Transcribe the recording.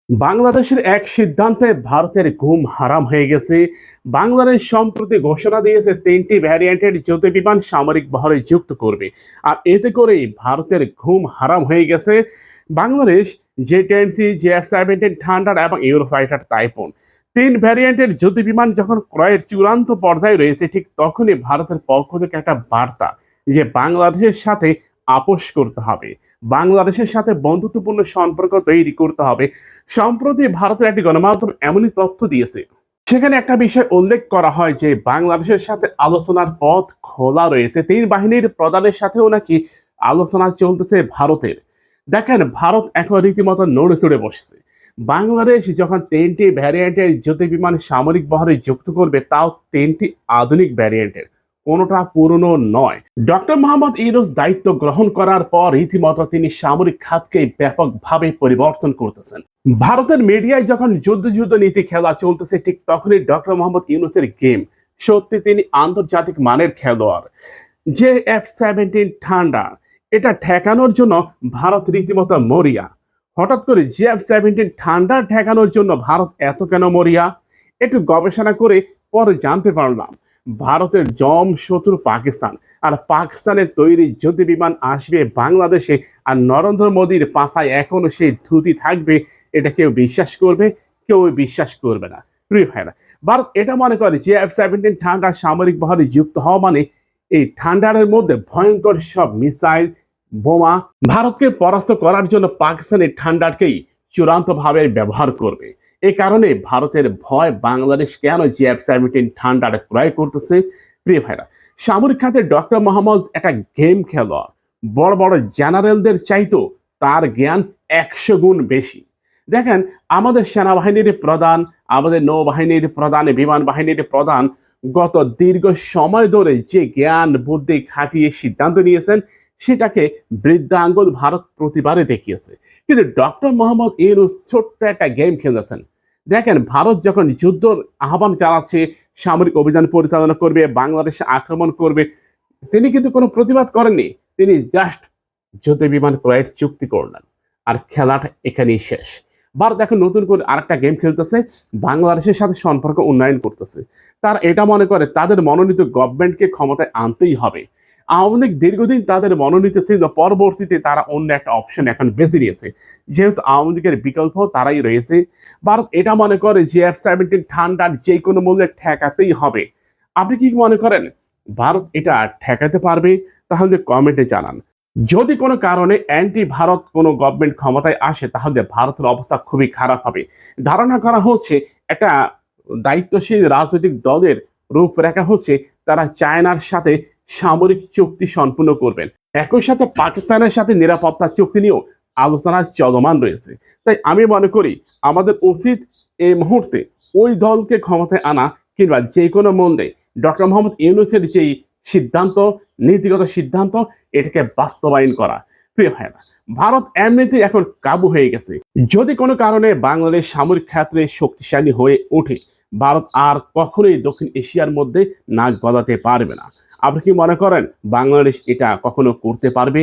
বাংলাদেশের এক সিদ্ধান্তে ভারতের ঘুম হারাম হয়ে গেছে। বাংলাদেশ সম্প্রতি ঘোষণা দিয়েছে ৩টি ভ্যারিয়েন্টের যুদ্ধ বিমান সামরিক বহরে যুক্ত করবে। আর এতে করেই ভারতের ঘুম হারাম হয়ে গেছে। বাংলাদেশ জে-10সি, জে-F-17 থান্ডার এবং ইউরোফাইটার টাইফুন ৩ ভ্যারিয়েন্টের যুদ্ধ বিমান যখন ক্রয়ের চূড়ান্ত পর্যায়ে রয়েছে, ঠিক তখনই ভারতের পক্ষ থেকে একটা বার্তা যে বাংলাদেশের সাথে আপোস করতে হবে, বাংলাদেশের সাথে বন্ধুত্বপূর্ণ সম্পর্ক তৈরি করতে হবে। সম্প্রতি ভারতের একটি গণমাধ্যম এমনই তথ্য দিয়েছে, সেখানে একটা বিষয় উল্লেখ করা হয় যে বাংলাদেশের সাথে আলোচনার পথ খোলা রয়েছে। ৩ বাহিনীর প্রধানের সাথেও নাকি আলোচনা চলতেছে ভারতের। দেখেন, ভারত এখন রীতিমতো নড়ে চড়ে বসেছে। বাংলাদেশ যখন ৩টি ভ্যারিয়েন্টের যুদ্ধ বিমান সামরিক বহরে যুক্ত করবে, তাও ৩টি আধুনিক ভ্যারিয়েন্টের, কোনোটা পুরনো নয়। ডক্টর মোহাম্মদ ইউনূস দায়িত্ব গ্রহণ করার পর রীতিমতো তিনি সামরিক খাতকে ব্যাপকভাবে পরিবর্তন করতেছেন। ভারতের মিডিয়ায় যখন যুদ্ধ যুদ্ধ নীতি খেলা চলতেছে, ঠিক তখনই ডক্টর মোহাম্মদ ইউনূসের গেম। সত্যি তিনি আন্তর্জাতিক মানের খেলোয়াড়। জে-F-17 থান্ডার এটা ঠেকানোর জন্য ভারত রীতিমতো মরিয়া। হঠাৎ করে জে-F-17 থান্ডার ঠেকানোর জন্য ভারত এত কেন মরিয়া? একটু গবেষণা করে পরে জানতে পারলাম ভারতের জম শত্রু পাকিস্তান, আর পাকিস্তানের তৈরি যুদ্ধ বিমান আসবে বাংলাদেশে, আর নরেন্দ্র মোদীর পাছায় এখনো সেই ধুতি থাকবে। এটা কেউ বিশ্বাস করবে, কেউ বিশ্বাস করবে না। প্রিয় ভাইরা, ভারত এটা মনে করে যে F-17 থান্ডার সামরিক বহরে যুক্ত হওয়া মানে এই থান্ডারের মধ্যে ভয়ঙ্কর সব মিসাইল, বোমা। ভারতকে পরাস্ত করার জন্য পাকিস্তানের থান্ডারকেই চূড়ান্তভাবে ব্যবহার করবে। এই কারণে ভারতের ভয় বাংলাদেশ কেন জে-F-17 থান্ডার ক্রয় করতেছে। প্রিয় ভাইরা, সামরিক খাতে ডক্টর মোহাম্মদ একটা গেম খেলোয়াড়। বড় বড় জেনারেলদের চাইতো তার জ্ঞান ১০০ গুণ বেশি। দেখেন, আমাদের সেনাবাহিনীর প্রধান, আমাদের নৌবাহিনীর প্রধান, বিমান বাহিনীর প্রধান গত দীর্ঘ সময় ধরে যে জ্ঞান বুদ্ধি খাটিয়ে সিদ্ধান্ত নিয়েছেন, সেটাকে বৃদ্ধাঙ্গুল ভারত প্রতিবারে দেখিয়েছে। কিন্তু ডক্টর মোহাম্মদ ইউনূস ছোট্ট একটা গেম খেলেছেন। দেখেন, ভারত যখন যুদ্ধর আহ্বান চালাচ্ছে, সামরিক অভিযান পরিচালনা করবে, বাংলাদেশে আক্রমণ করবে, তিনি কিন্তু কোনো প্রতিবাদ করেননি। তিনি জাস্ট যুদ্ধ বিমান ক্রয়ের চুক্তি করলেন, আর খেলাটা এখানেই শেষ। ভারত এখন নতুন করে আরেকটা গেম খেলতেছে, বাংলাদেশের সাথে সম্পর্ক উন্নয়ন করতেছে। তারা এটা মনে করে তাদের মনোনীত গভর্নমেন্টকে ক্ষমতায় আনতেই হবে। আওয়ামী লীগ দীর্ঘদিন তাদের মনোনীত ছিল, পরবর্তীতে তারা অন্য একটা অপশন এখন বেছে নিয়েছে। যেহেতু আওয়ামী লীগের বিকল্প তারাই রয়েছে, ভারত এটা মনে করে যে F-17 থান্ডার যে কোনো মূল্যে ঠেকাতেই হবে। আপনি কি মনে করেন ভারত এটা ঠেকাতে পারবে? তাহলে কমেন্টে জানান। যদি কোনো কারণে অ্যান্টি ভারত কোনো গভর্নমেন্ট ক্ষমতায় আসে, তাহলে ভারতের অবস্থা খুবই খারাপ হবে। ধারণা করা হচ্ছে একটা দায়িত্বশীল রাজনৈতিক দলের রূপরেখা হচ্ছে তারা চায়নার সাথে সামরিক চুক্তি সম্পূর্ণ করবেন। একই সাথে পাকিস্তানের সাথে নিরাপত্তা চুক্তি নিয়েও আলোচনা চলমান রয়েছে। তাই আমি মনে করি আমাদের উচিত এই মুহূর্তে ওই দলকে ক্ষমতায় আনা, কিংবা যে কোনো মূল্যে ডক্টর মোহাম্মদ ইউনূসের যেই সিদ্ধান্ত, নীতিগত সিদ্ধান্ত, এটাকে বাস্তবায়ন করা। প্রিয় ভাইরা, ভারত এমনিতেই এখন কাবু হয়ে গেছে। যদি কোনো কারণে বাংলাদেশ সামরিক ক্ষেত্রে শক্তিশালী হয়ে ওঠে, ভারত আর কখনোই দক্ষিণ এশিয়ার মধ্যে নাক গলাতে পারবে না। আপনি কি মনে করেন বাংলাদেশ এটা কখনো করতে পারবে?